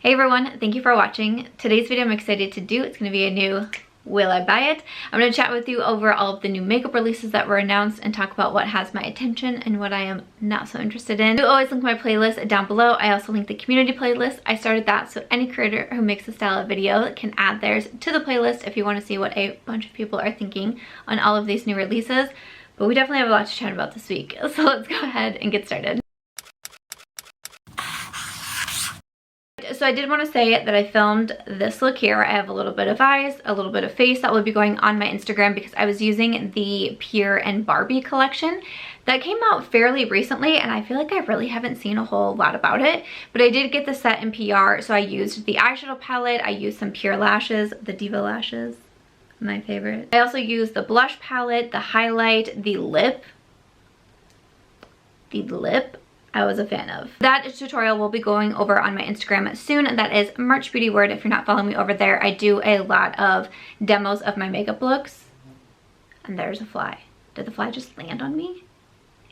Hey everyone, thank you for watching. Today's video I'm excited to do. It's going to be a new Will I Buy It? I'm going to chat with you over all of the new makeup releases that were announced and talk about what has my attention and what I am not so interested in. I always link my playlist down below. I also link the community playlist. I started that so any creator who makes a style of video can add theirs to the playlist if you want to see what a bunch of people are thinking on all of these new releases. But we definitely have a lot to chat about this week. So let's go ahead and get started. So I did want to say that I filmed this look here. I have a little bit of eyes, a little bit of face that will be going on my Instagram because I was using the Pure and Barbie collection that came out fairly recently, and I feel like I really haven't seen a whole lot about it, but I did get the set in PR. So I used the eyeshadow palette, I used some Pure lashes, the Diva lashes, my favorite. I also used the blush palette, the highlight, the lip I was a fan of. That tutorial will be going over on my Instagram soon. That is March Beauty Word. If you're not following me over there, I do a lot of demos of my makeup looks. And there's a fly. Did the fly just land on me?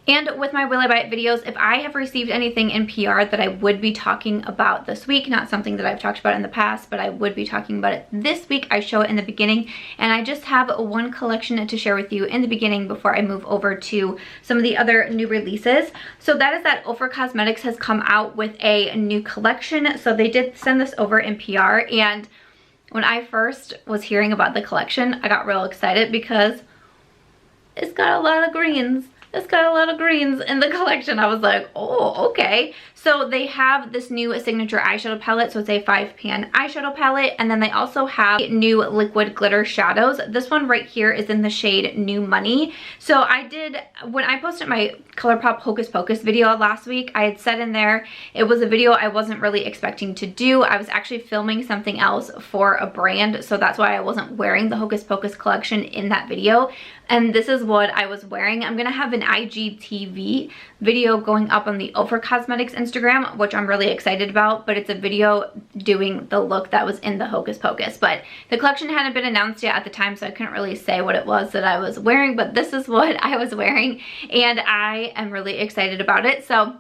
And with my Will I Buy It videos, if I have received anything in PR that I would be talking about this week, not something that I've talked about in the past, but I would be talking about it this week, I show it in the beginning. And I just have one collection to share with you in the beginning before I move over to some of the other new releases. So that is that Ofra Cosmetics has come out with a new collection. So they did send this over in PR. And when I first was hearing about the collection, I got real excited because it's got a lot of greens. It's got a lot of greens in the collection. I was like, oh, okay. So they have this new signature eyeshadow palette. So it's a 5-pan eyeshadow palette. And then they also have new liquid glitter shadows. This one right here is in the shade New Money. So when I posted my ColourPop Hocus Pocus video last week, I had said in there, it was a video I wasn't really expecting to do. I was actually filming something else for a brand. So that's why I wasn't wearing the Hocus Pocus collection in that video. And this is what I was wearing. I'm going to have an IGTV video going up on the Ofra Cosmetics Instagram, which I'm really excited about, but it's a video doing the look that was in the Hocus Pocus. But the collection hadn't been announced yet at the time, so I couldn't really say what it was that I was wearing, but this is what I was wearing, and I am really excited about it. So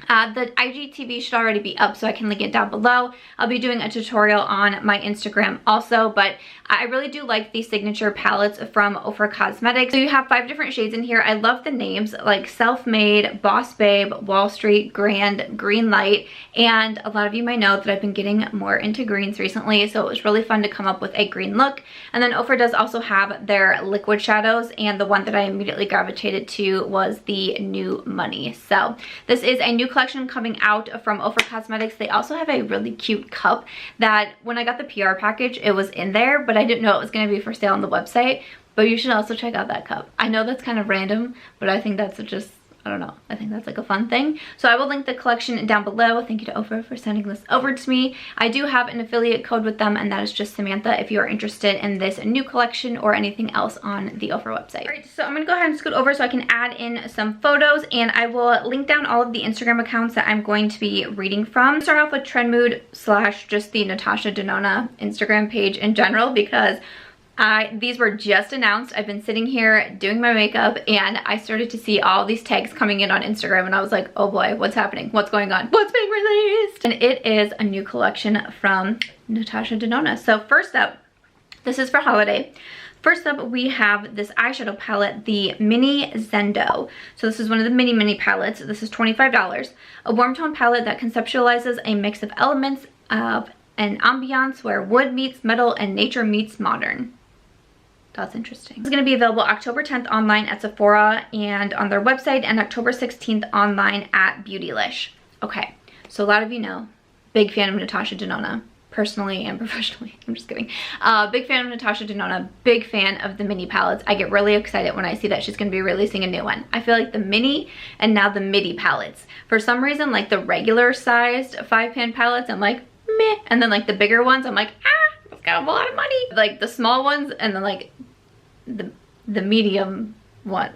the IGTV should already be up, so I can link it down below. I'll be doing a tutorial on my Instagram also, but I really do like these signature palettes from Ofra Cosmetics. So you have 5 different shades in here. I love the names like Self-Made, Boss Babe, Wall Street, Grand, Green Light, and a lot of you might know that I've been getting more into greens recently, so it was really fun to come up with a green look. And then Ofra does also have their liquid shadows, and the one that I immediately gravitated to was the New Money. So this is a new collection coming out from Ofra Cosmetics. They also have a really cute cup that when I got the PR package, it was in there, but I didn't know it was going to be for sale on the website. But you should also check out that cup. I know that's kind of random, but I think that's just, I don't know, I think that's like a fun thing. So I will link the collection down below. Thank you to Ofra for sending this over to me. I do have an affiliate code with them, and that is just Samantha if you are interested in this new collection or anything else on the Ofra website. All right, so I'm gonna go ahead and scoot over so I can add in some photos, and I will link down all of the Instagram accounts that I'm going to be reading from. Start off with Trendmood / just the Natasha Denona Instagram page in general, because these were just announced. I've been sitting here doing my makeup, and I started to see all these tags coming in on Instagram, and I was like, oh boy, what's happening? What's going on? What's being released? And it is a new collection from Natasha Denona. So first up, this is for holiday. First up, we have this eyeshadow palette, the Mini Zendo. So this is one of the mini palettes. This is $25. A warm tone palette that conceptualizes a mix of elements of an ambiance where wood meets metal and nature meets modern. That's interesting. It's going to be available October 10th online at Sephora and on their website, and October 16th online at Beautylish. Okay, so a lot of you know, big fan of Natasha Denona, personally and professionally. I'm just kidding. Big fan of Natasha Denona, big fan of the mini palettes. I get really excited when I see that she's going to be releasing a new one. I feel like the mini and now the midi palettes, for some reason, like the regular sized 5-pan palettes, I'm like, meh. And then like the bigger ones, I'm like, ah, it's got a lot of money. Like the small ones, and then like the medium one,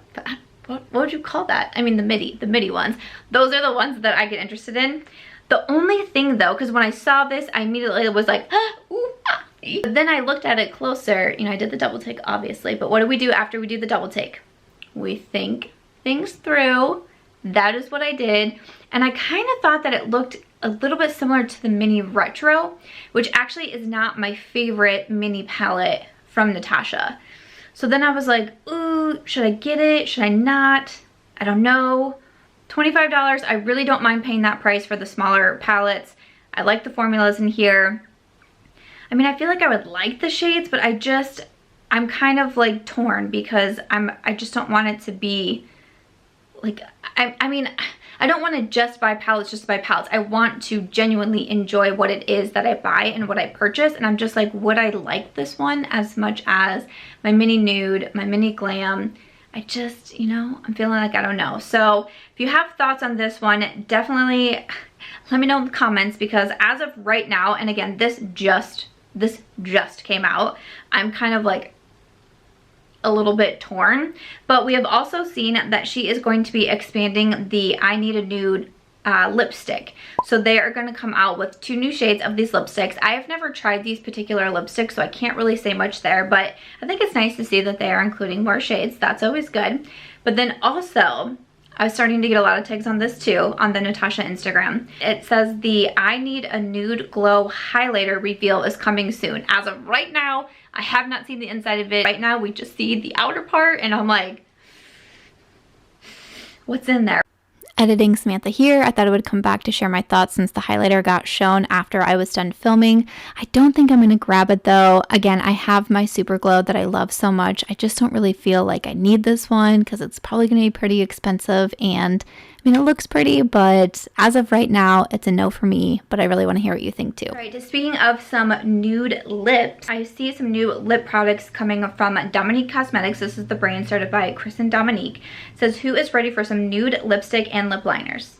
what would you call that? I mean the midi ones. Those are the ones that I get interested in. The only thing though, because when I saw this, I immediately was like, ah, ooh, ah. But then I looked at it closer. You know, I did the double take obviously, but what do we do after we do the double take? We think things through. That is what I did. And I kind of thought that it looked a little bit similar to the mini retro, which actually is not my favorite mini palette from Natasha. So then I was like, ooh, should I get it? Should I not? I don't know. $25, I really don't mind paying that price for the smaller palettes. I like the formulas in here. I mean, I feel like I would like the shades, but I'm kind of like torn because I just don't want it to be like, I mean, I don't want to just buy palettes just to buy palettes. I want to genuinely enjoy what it is that I buy and what I purchase. And I'm just like, would I like this one as much as my mini nude, my mini glam? I just, you know, I'm feeling like I don't know. So if you have thoughts on this one, definitely let me know in the comments, because as of right now, and again, this just came out, I'm kind of like a little bit torn. But we have also seen that she is going to be expanding the I Need a Nude lipstick. So they are going to come out with 2 new shades of these lipsticks. I have never tried these particular lipsticks, so I can't really say much there, but I think it's nice to see that they are including more shades. That's always good. But then also, I was starting to get a lot of tags on this too on the Natasha Instagram. It says the I Need a Nude Glow highlighter reveal is coming soon. As of right now, I have not seen the inside of it. Right now, we just see the outer part, and I'm like, what's in there? Editing Samantha here. I thought I would come back to share my thoughts since the highlighter got shown after I was done filming. I don't think I'm going to grab it though. Again, I have my Super Glow that I love so much. I just don't really feel like I need this one because it's probably going to be pretty expensive, and I mean, it looks pretty, but as of right now, it's a no for me, but I really want to hear what you think too. All right, speaking of some nude lips, I see some new lip products coming from Dominique Cosmetics. This is the brand started by Chris and Dominique. It says, who is ready for some nude lipstick and lip liners?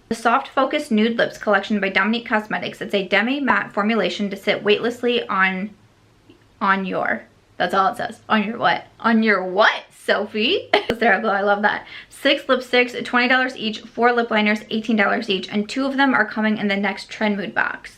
The Soft Focus Nude Lips collection by Dominique Cosmetics. It's a demi-matte formulation to sit weightlessly on your, that's all it says. On your what? On your what, Sophie? Hysterical, I love that. 6 lipsticks, $20 each, 4 lip liners, $18 each, and 2 of them are coming in the next Trend Mood box.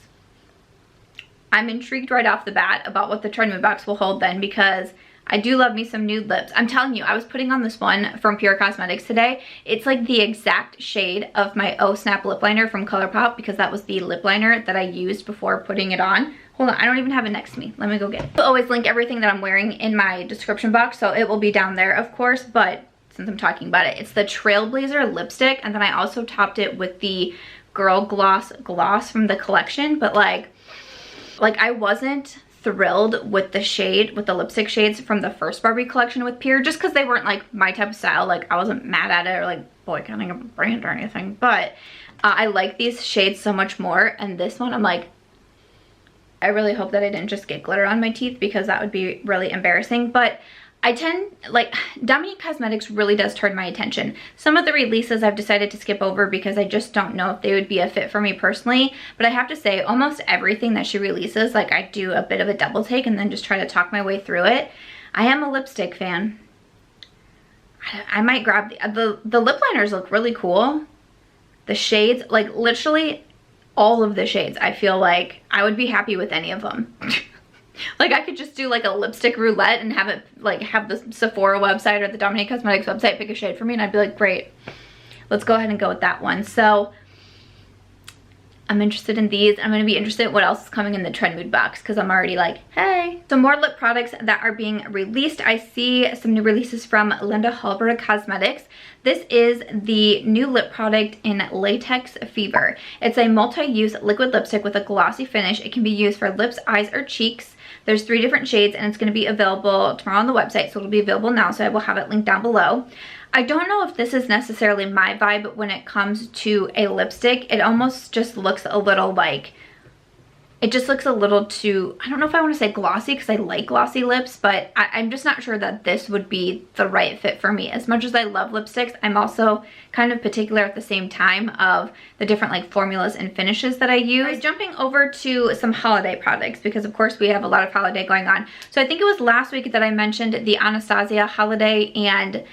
I'm intrigued right off the bat about what the Trend Mood box will hold then, because I do love me some nude lips. I'm telling you, I was putting on this one from Pure Cosmetics today. It's like the exact shade of my Oh Snap lip liner from ColourPop, because that was the lip liner that I used before putting it on. Hold on, I don't even have it next to me. Let me go get it. I'll always link everything that I'm wearing in my description box, so it will be down there, of course, but since I'm talking about it, it's the Trailblazer lipstick, and then I also topped it with the Girl Gloss from the collection, but like I wasn't thrilled with the shade, with the lipstick shades from the first Barbie collection with Pure, just because they weren't like my type of style. Like, I wasn't mad at it or like boycotting a brand or anything, but I like these shades so much more, and this one I'm like, I really hope that I didn't just get glitter on my teeth, because that would be really embarrassing. But I tend, like, Dominique Cosmetics really does turn my attention. Some of the releases I've decided to skip over because I just don't know if they would be a fit for me personally. But I have to say, almost everything that she releases, like, I do a bit of a double take and then just try to talk my way through it. I am a lipstick fan. I might grab the lip liners look really cool. The shades, like, literally all of the shades, I feel like I would be happy with any of them. Like, I could just do like a lipstick roulette and have it, like, have the Sephora website or the Dominique Cosmetics website pick a shade for me, and I'd be like, great, let's go ahead and go with that one. So I'm interested in these. I'm going to be interested in what else is coming in the Trend Mood box, because I'm already like, hey. Some more lip products that are being released. I see some new releases from Hallberg Cosmetics. This is the new lip product in Latex Fever. It's a multi-use liquid lipstick with a glossy finish. It can be used for lips, eyes, or cheeks. There's 3 different shades, and it's going to be available tomorrow on the website, so it'll be available now, so I will have it linked down below. I don't know if this is necessarily my vibe when it comes to a lipstick. It almost just looks a little like, it just looks a little too, I don't know if I want to say glossy, because I like glossy lips, but I'm just not sure that this would be the right fit for me. As much as I love lipsticks, I'm also kind of particular at the same time of the different like formulas and finishes that I use. Right, jumping over to some holiday products, because of course we have a lot of holiday going on. So I think it was last week that I mentioned the Anastasia Holiday and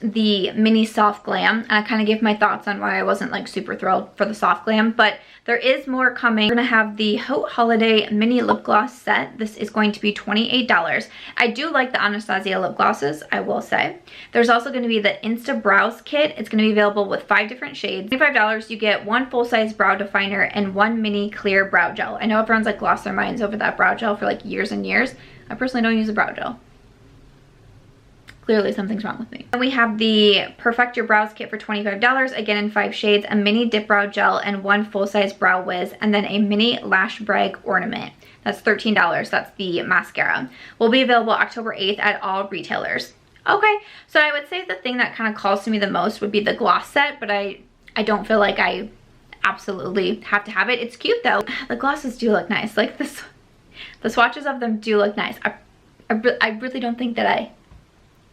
the mini soft glam, and I kind of gave my thoughts on why I wasn't like super thrilled for the soft glam, but there is more coming. We're gonna have the ABH Holiday mini lip gloss set. This is going to be $28. I do like the Anastasia lip glosses, I will say. There's also going to be the Insta Brows Kit. It's going to be available with 5 different shades. $25, you get 1 full-size brow definer and 1 mini clear brow gel. I know everyone's like lost their minds over that brow gel for like years and years. I personally don't use a brow gel. Clearly something's wrong with me. And we have the Perfect Your Brows Kit for $25, again in 5 shades, a mini dip brow gel and 1 full-size brow wiz, and then a mini lash brag ornament. That's $13. That's the mascara. Will be available October 8th at all retailers. Okay, so I would say the thing that kind of calls to me the most would be the gloss set, but I don't feel like I absolutely have to have it. It's cute though. The glosses do look nice. Like this, the swatches of them do look nice. I really don't think that I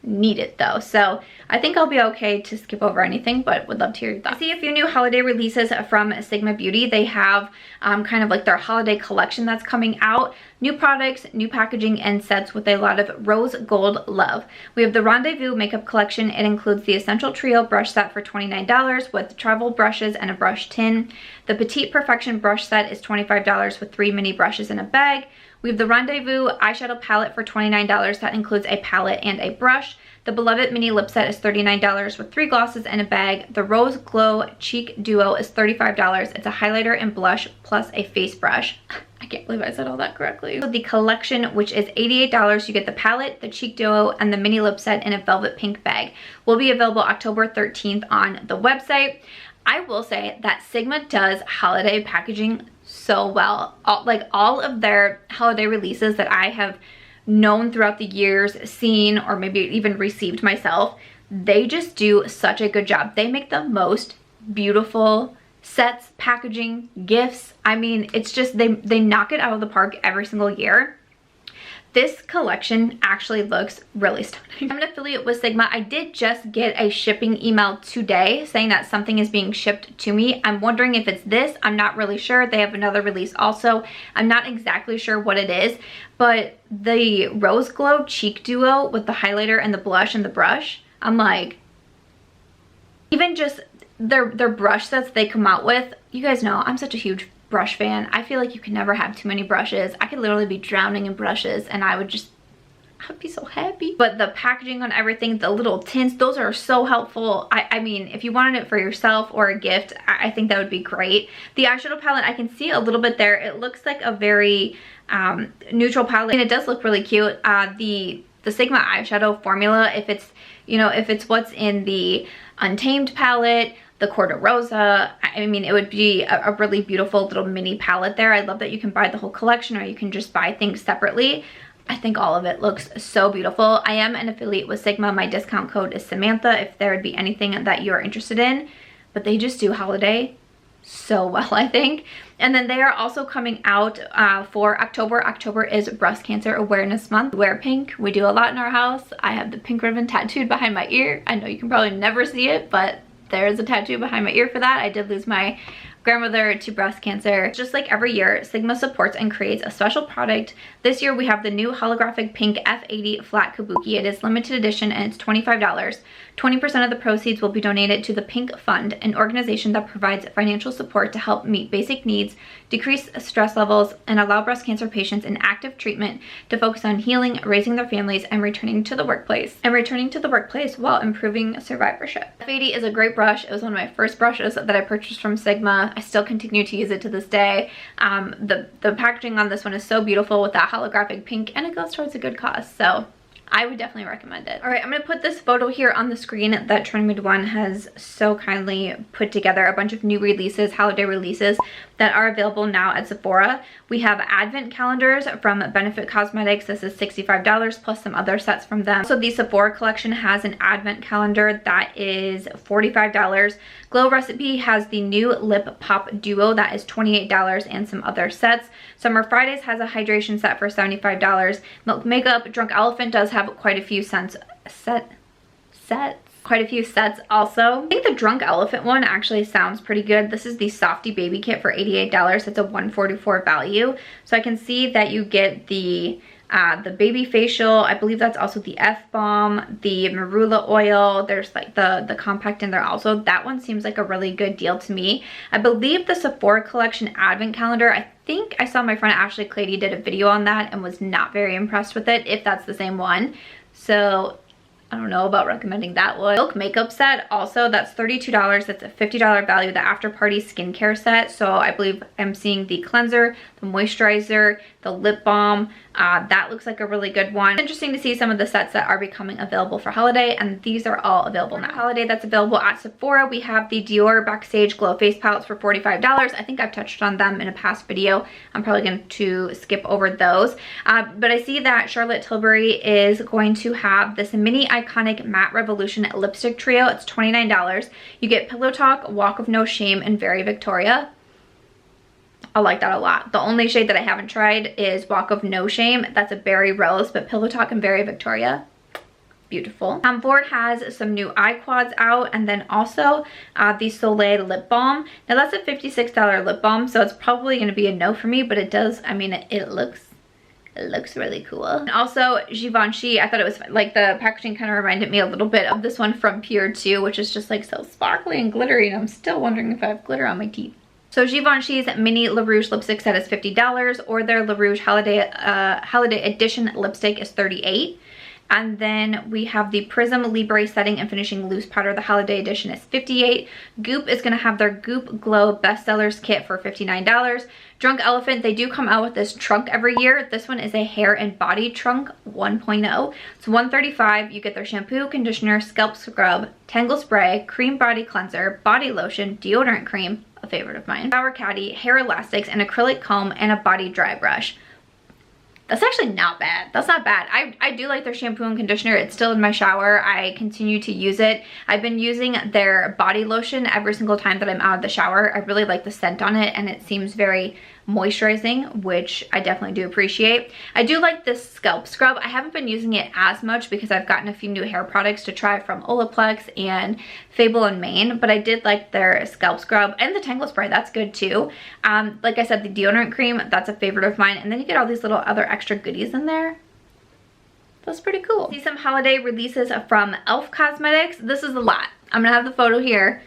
need it though, so I think I'll be okay to skip over anything, but would love to hear your thoughts. I see a few new holiday releases from Sigma Beauty. They have kind of like their holiday collection that's coming out. New products, new packaging, and sets with a lot of rose gold love. We have the Rendezvous makeup collection. It includes the Essential Trio brush set for $29 with travel brushes and a brush tin. The Petite Perfection brush set is $25 with 3 mini brushes in a bag. We have the Rendezvous eyeshadow palette for $29. That includes a palette and a brush. The Beloved mini lip set is $39 with 3 glosses and a bag. The Rose Glow Cheek Duo is $35. It's a highlighter and blush plus a face brush. I can't believe I said all that correctly. So the collection, which is $88, you get the palette, the cheek duo, and the mini lip set in a velvet pink bag. Will be available October 13th on the website. I will say that Sigma does holiday packaging so well. All of their holiday releases that I have known throughout the years, seen, or maybe even received myself, they just do such a good job. They make the most beautiful sets, packaging, gifts. I mean, it's just, they knock it out of the park every single year. This collection actually looks really stunning. I'm an affiliate with Sigma. I did just get a shipping email today saying that something is being shipped to me. I'm wondering if it's this. I'm not really sure. They have another release also. I'm not exactly sure what it is, but the Rose Glow Cheek Duo with the highlighter and the blush and the brush, I'm like, even just their brush sets they come out with, you guys know I'm such a huge brush fan. I feel like you can never have too many brushes. I could literally be drowning in brushes and I would be so happy. But the packaging on everything, the little tints, those are so helpful. I mean, if you wanted it for yourself or a gift, I think that would be great. The eyeshadow palette, I can see a little bit there. It looks like a very neutral palette, and it does look really cute. The Sigma eyeshadow formula, if it's, you know, if it's what's in the Untamed palette, the Corda Rosa, I mean, it would be a really beautiful little mini palette there. I love that you can buy the whole collection or you can just buy things separately. I think all of it looks so beautiful. I am an affiliate with Sigma. My discount code is Samantha if there would be anything that you're interested in. But they just do holiday so well, I think. And then they are also coming out for October. October is Breast Cancer Awareness Month. We wear pink. We do a lot in our house. I have the pink ribbon tattooed behind my ear. I know you can probably never see it, but there's a tattoo behind my ear for that. I did lose my grandmother to breast cancer. Just like every year, Sigma supports and creates a special product. This year we have the new holographic pink F80 flat kabuki. It is limited edition and it's $25. 20% of the proceeds will be donated to the Pink Fund, an organization that provides financial support to help meet basic needs, decrease stress levels, and allow breast cancer patients in active treatment to focus on healing, raising their families, and returning to the workplace. While improving survivorship. F80 is a great brush. It was one of my first brushes that I purchased from Sigma. I still continue to use it to this day. The packaging on this one is so beautiful with that holographic pink, and it goes towards a good cause. So I would definitely recommend it. All right, I'm gonna put this photo here on the screen that Trinity One has so kindly put together, a bunch of new releases, holiday releases that are available now at Sephora. We have advent calendars from Benefit Cosmetics. This is $65 plus some other sets from them. So the Sephora collection has an advent calendar that is $45. Glow Recipe has the new Lip Pop Duo that is $28 and some other sets. Summer Fridays has a hydration set for $75. Milk Makeup Drunk Elephant does have quite a few sets. quite a few sets also. I think the Drunk Elephant one actually sounds pretty good. This is the Softy Baby Kit for $88. It's a $144 value. So I can see that you get the baby facial. I believe that's also the F-Bomb, the marula oil. There's like the compact in there also. That one seems like a really good deal to me. I believe the Sephora collection advent calendar, I think I saw my friend Ashley Clady did a video on that and was not very impressed with it, if that's the same one. So I don't know about recommending that one. Milk makeup set also, that's $32. That's a $50 value. The After Party skincare set. So I believe I'm seeing the cleanser, the moisturizer, the lip balm. That looks like a really good one. It's interesting to see some of the sets that are becoming available for holiday, and these are all available now. Holiday that's available at Sephora, we have the Dior Backstage Glow Face Palettes for $45. I think I've touched on them in a past video. I'm probably going to skip over those. But I see that Charlotte Tilbury is going to have this mini iconic matte revolution lipstick trio. It's $29. You get Pillow Talk, Walk of No Shame, and Very Victoria. I like that a lot. The only shade that I haven't tried is Walk of No Shame. That's a Berry Rose, but Pillow Talk and Very Victoria, beautiful. Tom Ford has some new eye quads out, and then also the Soleil lip balm. Now that's a $56 lip balm, so it's probably going to be a no for me, but it does, I mean, it looks really cool. And also Givenchy, I thought it was like the packaging kind of reminded me a little bit of this one from Pure 2, which is just like so sparkly and glittery, and I'm still wondering if I have glitter on my teeth. So Givenchy's mini Le Rouge lipstick set is $50, or their Le Rouge Holiday Edition lipstick is $38. And then we have the Prism Libre Setting and Finishing Loose Powder. The Holiday Edition is $58. Goop is going to have their Goop Glow Bestsellers Kit for $59. Drunk Elephant, they do come out with this trunk every year. This one is a hair and body trunk 1.0. It's $135. You get their shampoo, conditioner, scalp scrub, tangle spray, cream body cleanser, body lotion, deodorant cream, a favorite of mine, shower caddy, hair elastics, an acrylic comb, and a body dry brush. That's actually not bad. That's not bad. I do like their shampoo and conditioner. It's still in my shower. I continue to use it. I've been using their body lotion every single time that I'm out of the shower. I really like the scent on it, and it seems very moisturizing, which I definitely do appreciate. I do like this scalp scrub. I haven't been using it as much because I've gotten a few new hair products to try from Olaplex and Fable and Mane, but I did like their scalp scrub, and the Tangle Spray, that's good too. Like I said, the deodorant cream, that's a favorite of mine, and then you get all these little other extra goodies in there. That's pretty cool. See some holiday releases from e.l.f. Cosmetics. This is a lot. I'm gonna have the photo here.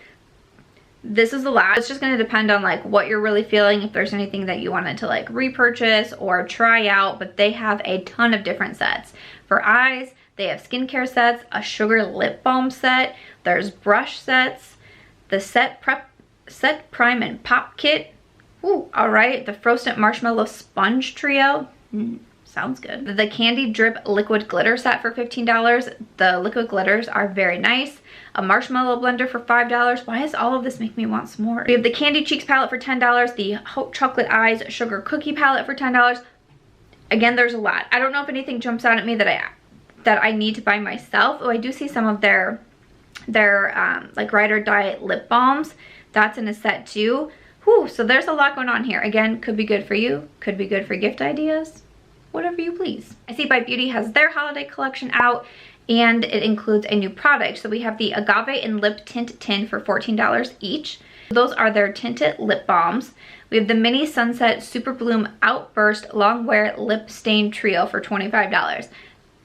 This is a lot. It's just going to depend on like what you're really feeling, if there's anything that you wanted to like repurchase or try out, but they have a ton of different sets. For eyes, they have skincare sets, a sugar lip balm set, there's brush sets, the set prime and pop kit. Ooh, all right. The Frosted Marshmallow Sponge Trio. Sounds good. The Candy Drip Liquid Glitter set for $15. The liquid glitters are very nice. A marshmallow blender for $5. Why does all of this make me want some more? We have the Candy Cheeks palette for $10. The Hot Chocolate Eyes Sugar Cookie palette for $10. Again, there's a lot. I don't know if anything jumps out at me that I need to buy myself. Oh, I do see some of their like Ride or Die lip balms. That's in a set too. Whew, so there's a lot going on here. Again, could be good for you. Could be good for gift ideas. Whatever you please. I see By Beauty has their holiday collection out, and it includes a new product. So we have the Agave and Lip Tint Tin for $14 each. Those are their tinted lip balms. We have the Mini Sunset Super Bloom Outburst Long Wear Lip Stain Trio for $25.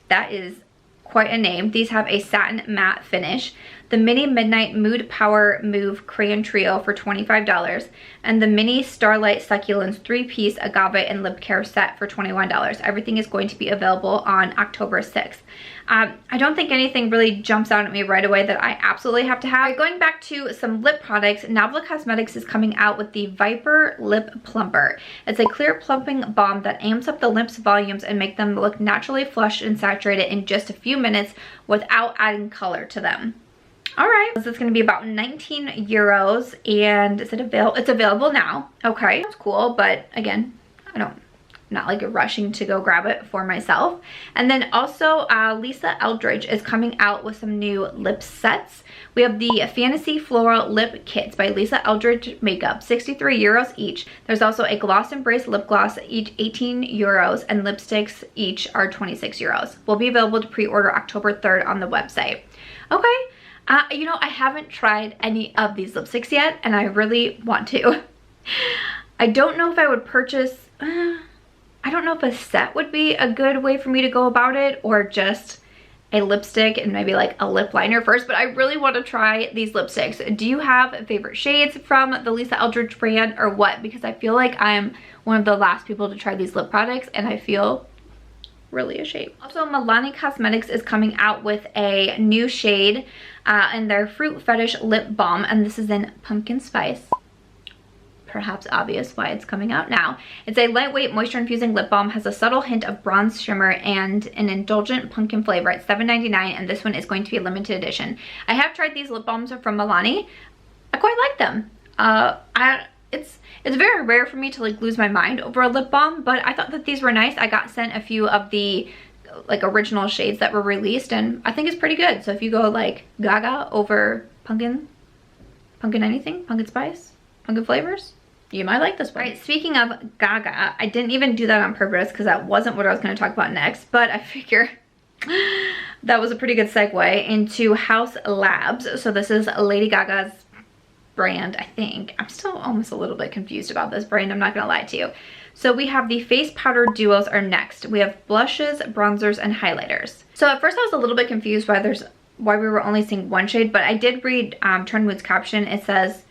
That is quite a name. These have a satin matte finish. The Mini Midnight Mood Power Move Crayon Trio for $25. And the Mini Starlight Succulents 3-piece Agave and Lip Care set for $21. Everything is going to be available on October 6th. I don't think anything really jumps out at me right away that I absolutely have to have. Right, going back to some lip products, Nabla Cosmetics is coming out with the Viper Lip Plumper. It's a clear plumping balm that amps up the lips' volumes and make them look naturally flushed and saturated in just a few minutes without adding color to them. All right, so it's going to be about 19 euros, and is it available? It's available now. Okay, that's cool, but again, I'm not like rushing to go grab it for myself. And then also Lisa Eldridge is coming out with some new lip sets. We have the Fantasy Floral Lip Kits by Lisa Eldridge Makeup, 63 euros each. There's also a Gloss Embrace lip gloss, each 18 euros, and lipsticks each are 26 euros. Will be available to pre-order October 3rd on the website. Okay. You know, I haven't tried any of these lipsticks yet, and I really want to. I don't know if I would purchase, I don't know if a set would be a good way for me to go about it, or just a lipstick and maybe like a lip liner first, but I really want to try these lipsticks. Do you have favorite shades from the Lisa Eldridge brand or what? Because I feel like I'm one of the last people to try these lip products, and I feel really ashamed. Also, Milani Cosmetics is coming out with a new shade in their Fruit Fetish Lip Balm, and this is in Pumpkin Spice. Perhaps obvious why it's coming out now. It's a lightweight moisture infusing lip balm, has a subtle hint of bronze shimmer and an indulgent pumpkin flavor. It's $7.99, and this one is going to be a limited edition. I have tried these lip balms from Milani. I quite like them. It's very rare for me to like lose my mind over a lip balm, but I thought that these were nice. I got sent a few of the like original shades that were released, and I think it's pretty good. So if you go like Gaga over pumpkin anything, pumpkin spice, pumpkin flavors, you might like this one. All right, speaking of Gaga, I didn't even do that on purpose because that wasn't what I was going to talk about next, but I figure that was a pretty good segue into Haus Labs. So this is Lady Gaga's brand, I think. I'm still almost a little bit confused about this brand, I'm not gonna lie to you. So we have the face powder duos are next. We have blushes, bronzers, and highlighters. So at first I was a little bit confused why we were only seeing one shade, but I did read Trend Mood's caption. It says,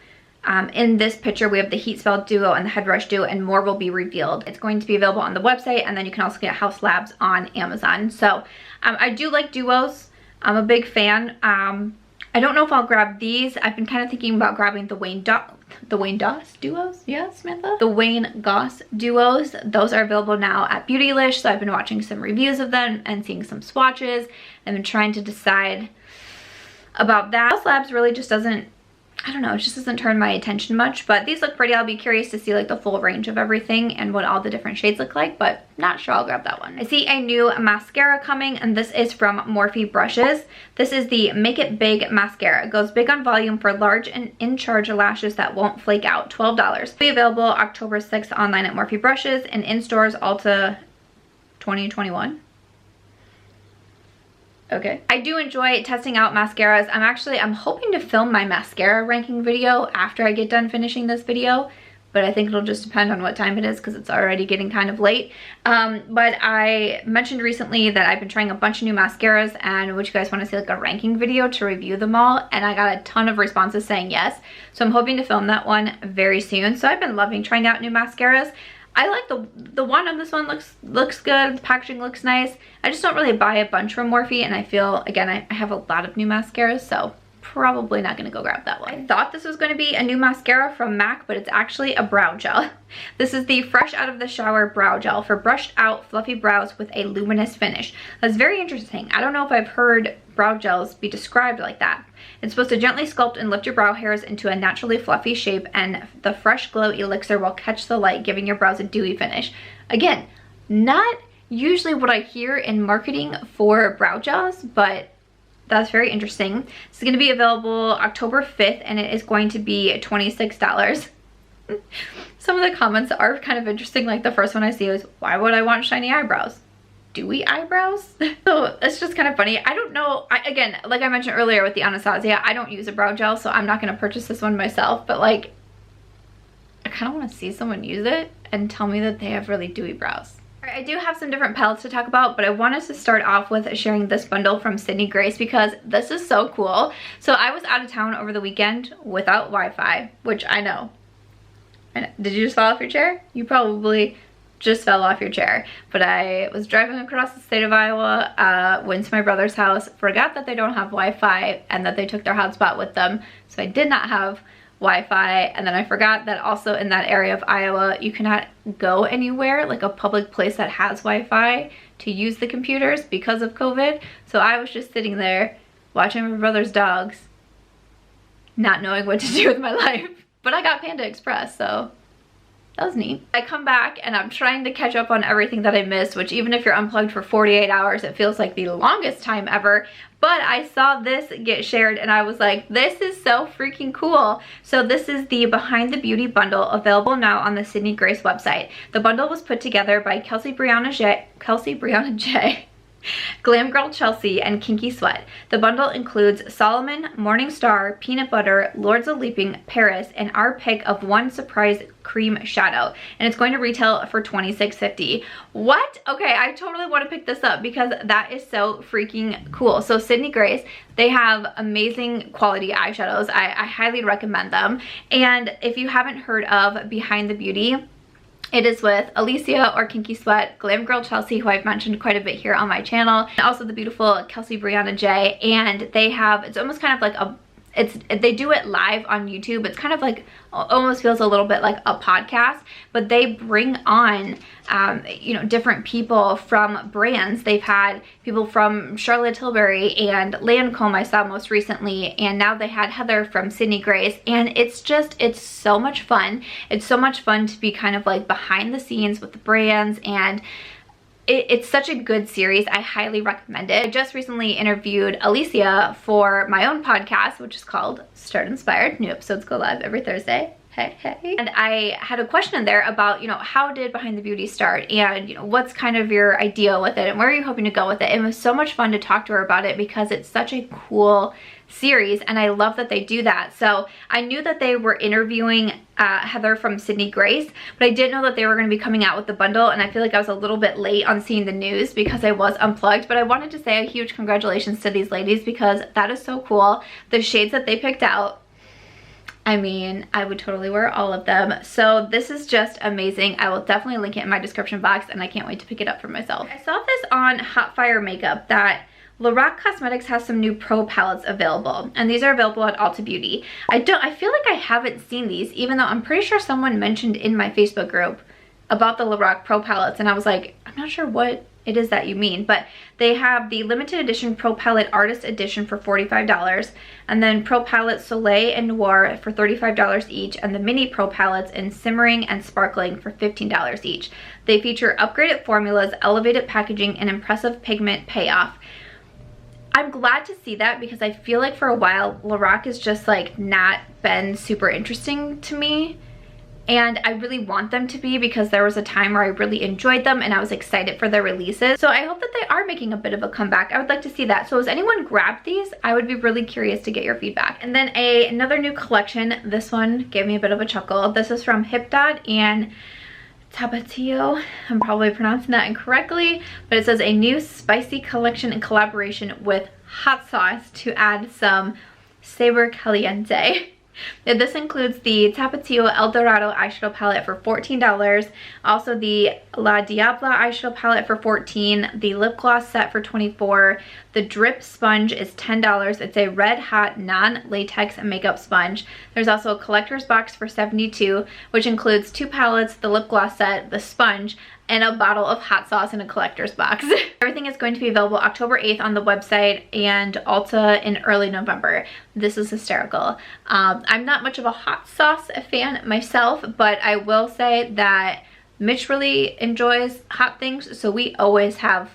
in this picture we have the Heat Spell duo and the Head Rush duo, and more will be revealed. It's going to be available on the website, and then you can also get Haus Labs on Amazon. So I do like duos. I'm a big fan. I don't know if I'll grab these. I've been kind of thinking about grabbing the Wayne Goss duos. Yeah, Samantha? The Wayne Goss duos. Those are available now at Beautylish. So I've been watching some reviews of them and seeing some swatches. I've been trying to decide about that. Haus Labs really just doesn't, I don't know, it just doesn't turn my attention much, but these look pretty. I'll be curious to see like the full range of everything and what all the different shades look like, but not sure I'll grab that one. I see a new mascara coming, and this is from Morphe Brushes. This is the Make It Big mascara. It goes big on volume for large and in-charge lashes that won't flake out. $12. It'll be available October 6th online at Morphe Brushes and in stores Ulta 2021. Okay. I do enjoy testing out mascaras. I'm hoping to film my mascara ranking video after I get done finishing this video, but I think it'll just depend on what time it is because it's already getting kind of late. But I mentioned recently that I've been trying a bunch of new mascaras, and would you guys want to see like a ranking video to review them all? And I got a ton of responses saying yes. So I'm hoping to film that one very soon. So I've been loving trying out new mascaras. I like the one on this one looks good. The packaging looks nice. I just don't really buy a bunch from Morphe, and I feel, again, I have a lot of new mascaras, so probably not going to go grab that one. I thought this was going to be a new mascara from MAC, but it's actually a brow gel. This is the Fresh Out of the Shower Brow Gel for brushed out fluffy brows with a luminous finish. That's very interesting. I don't know if I've heard brow gels be described like that. It's supposed to gently sculpt and lift your brow hairs into a naturally fluffy shape, and the Fresh Glow elixir will catch the light, giving your brows a dewy finish. Again, not usually what I hear in marketing for brow gels, but that's very interesting. This is going to be available October 5th, and it is going to be $26. Some of the comments are kind of interesting. Like the first one I see is, why would I want shiny eyebrows? Dewy eyebrows? So it's just kind of funny. I don't know. Again, like I mentioned earlier with the Anastasia, I don't use a brow gel, so I'm not going to purchase this one myself, but like I kind of want to see someone use it and tell me that they have really dewy brows. I do have some different palettes to talk about, but I wanted to start off with sharing this bundle from Sydney Grace because this is so cool. So I was out of town over the weekend without Wi-Fi, which I know. Did you just fall off your chair? You probably just fell off your chair. But I was driving across the state of Iowa, went to my brother's house, forgot that they don't have Wi-Fi and that they took their hotspot with them. So I did not have Wi-Fi, and then I forgot that also in that area of Iowa you cannot go anywhere, like a public place that has Wi-Fi, to use the computers because of COVID. So I was just sitting there watching my brother's dogs, not knowing what to do with my life. But I got Panda Express, so that was neat. I come back and I'm trying to catch up on everything that I missed, which even if you're unplugged for 48 hours, it feels like the longest time ever. But I saw this get shared and I was like, this is so freaking cool. So this is the Behind the Beauty bundle, available now on the Sydney Grace website. The bundle was put together by Kelsey Brianna J. Glam Girl Chelsea, and Kinky Sweat. The bundle includes Solomon, Morning Star, Peanut Butter, Lords of Leaping, Paris, and our pick of one surprise cream shadow. And it's going to retail for $26.50. What? Okay, I totally want to pick this up because that is so freaking cool. So Sydney Grace, they have amazing quality eyeshadows. I highly recommend them. And if you haven't heard of Behind the Beauty, it is with Alicia or Kinky Sweat, Glam Girl Chelsea, who I've mentioned quite a bit here on my channel, and also the beautiful Kelsey Brianna J. And they have, it's almost kind of like a, they do it live on YouTube. It's kind of like, almost feels a little bit like a podcast, but they bring on, you know, different people from brands. They've had people from Charlotte Tilbury and Lancome I saw most recently, and now they had Heather from Sydney Grace, and it's just, it's so much fun. It's so much fun to be kind of like behind the scenes with the brands, and it's such a good series. I highly recommend it. I just recently interviewed Alicia for my own podcast, which is called Start Inspired. New episodes go live every Thursday. Hey, hey. And I had a question in there about, you know, how did Behind the Beauty start, and, you know, what's kind of your idea with it and where are you hoping to go with it? It was so much fun to talk to her about it because it's such a cool series, and I love that they do that. So I knew that they were interviewing Heather from Sydney Grace, but I didn't know that they were going to be coming out with the bundle, and I feel like I was a little bit late on seeing the news because I was unplugged. But I wanted to say a huge congratulations to these ladies because that is so cool. The shades that they picked out, I mean, I would totally wear all of them. So this is just amazing. I will definitely link it in my description box, and I can't wait to pick it up for myself. I saw this on Hot Fire Makeup that Lorac Cosmetics has some new pro palettes available, and these are available at Ulta Beauty. I feel like I haven't seen these, even though I'm pretty sure someone mentioned in my Facebook group about the Lorac pro palettes, and I was like, I'm not sure what it is that you mean, but they have the limited edition Pro Palette Artist Edition for $45, and then Pro Palette Soleil and Noir for $35 each, and the mini Pro Palettes in Simmering and Sparkling for $15 each. They feature upgraded formulas, elevated packaging, and impressive pigment payoff. I'm glad to see that because I feel like for a while Lorac has just like not been super interesting to me, and I really want them to be because there was a time where I really enjoyed them and I was excited for their releases. So I hope that they are making a bit of a comeback. I would like to see that. So has anyone grabbed these? I would be really curious to get your feedback. And then another new collection. This one gave me a bit of a chuckle. This is from Hipdot and Tapatio. I'm probably pronouncing that incorrectly, but it says a new spicy collection in collaboration with hot sauce to add some sabor caliente. This includes the Tapatio El Dorado eyeshadow palette for $14, also the La Diabla eyeshadow palette for $14, the lip gloss set for $24, the drip sponge is $10. It's a red hot non-latex makeup sponge. There's also a collector's box for $72, which includes 2 palettes, the lip gloss set, the sponge, and a bottle of hot sauce in a collector's box. Everything is going to be available October 8th on the website and Ulta in early November. This is hysterical. I'm not much of a hot sauce fan myself, but I will say that Mitch really enjoys hot things, so we always have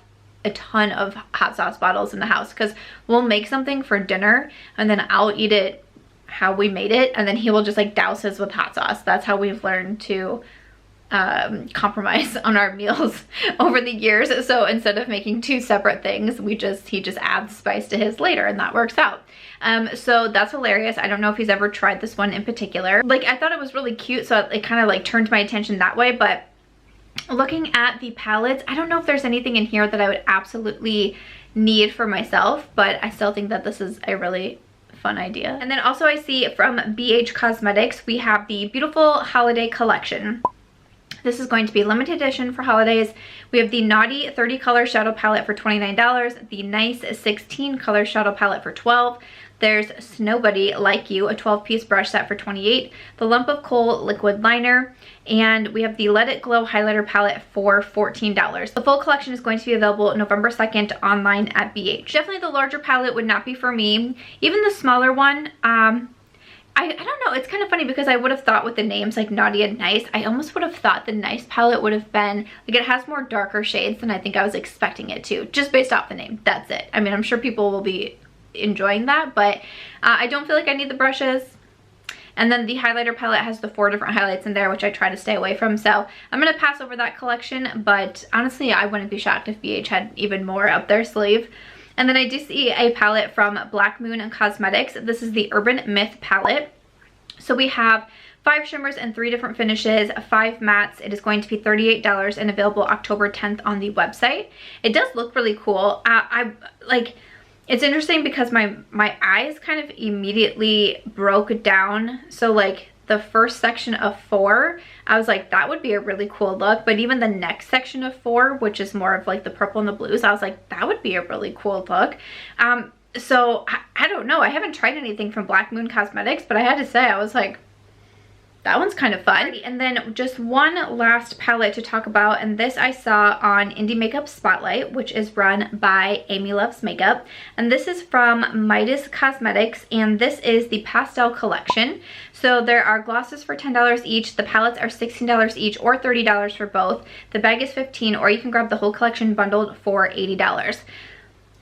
a ton of hot sauce bottles in the house because we'll make something for dinner and then I'll eat it how we made it, and then he will just like douse his with hot sauce. That's how we've learned to compromise on our meals over the years. So instead of making 2 separate things, he just adds spice to his later, and that works out. So that's hilarious. I don't know if he's ever tried this one in particular. Like, I thought it was really cute, so it kind of like turned my attention that way. But looking at the palettes, I don't know if there's anything in here that I would absolutely need for myself, but I still think that this is a really fun idea. And then also I see from BH Cosmetics, we have the beautiful holiday collection. This is going to be limited edition for holidays. We have the Naughty 30 color shadow palette for $29, the Nice 16 color shadow palette for $12. There's Snowbuddy Like You, a 12-piece brush set for $28, the Lump of Coal liquid liner, and we have the Let It Glow highlighter palette for $14. The full collection is going to be available November 2nd online at BH. Definitely the larger palette would not be for me. Even the smaller one, I don't know, it's kind of funny because I would have thought with the names like Naughty and Nice, I almost would have thought the Nice palette would have been, like, it has more darker shades than I think I was expecting it to, just based off the name. That's it. I mean, I'm sure people will be enjoying that, but I don't feel like I need the brushes. And then the highlighter palette has the 4 different highlights in there, which I try to stay away from. So I'm going to pass over that collection, but honestly, I wouldn't be shocked if BH had even more up their sleeve. And then I do see a palette from Black Moon Cosmetics. This is the Urban Myth palette. So we have 5 shimmers and 3 different finishes, 5 mattes. It is going to be $38 and available October 10th on the website. It does look really cool. It's interesting because my eyes kind of immediately broke down. So like the first section of 4, I was like, that would be a really cool look. But even the next section of 4, which is more of like the purple and the blues, I was like, that would be a really cool look. So I don't know. I haven't tried anything from Black Moon Cosmetics, but I had to say, I was like, that one's kind of fun. And then just one last palette to talk about, and this I saw on Indie Makeup Spotlight, which is run by Amy Loves Makeup. And this is from Midas Cosmetics, and this is the Pastel Collection. So there are glosses for $10 each. The palettes are $16 each or $30 for both. The bag is $15, or you can grab the whole collection bundled for $80.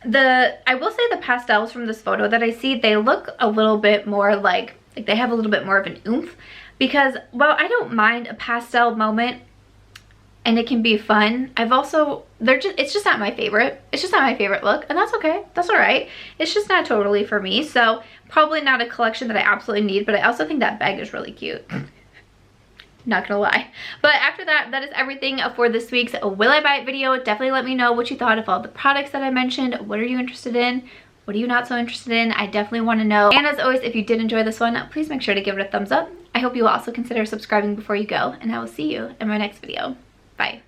I will say the pastels from this photo that I see, they look a little bit more like they have a little bit more of an oomph. Because, well, I don't mind a pastel moment and it can be fun. It's just not my favorite. It's just not my favorite look, and that's okay. That's all right. It's just not totally for me. So probably not a collection that I absolutely need, but I also think that bag is really cute. Not gonna lie. But after that, that is everything for this week's Will I Buy It video. Definitely let me know what you thought of all the products that I mentioned. What are you interested in? What are you not so interested in? I definitely want to know. And as always, if you did enjoy this one, please make sure to give it a thumbs up. I hope you will also consider subscribing before you go, and I will see you in my next video. Bye.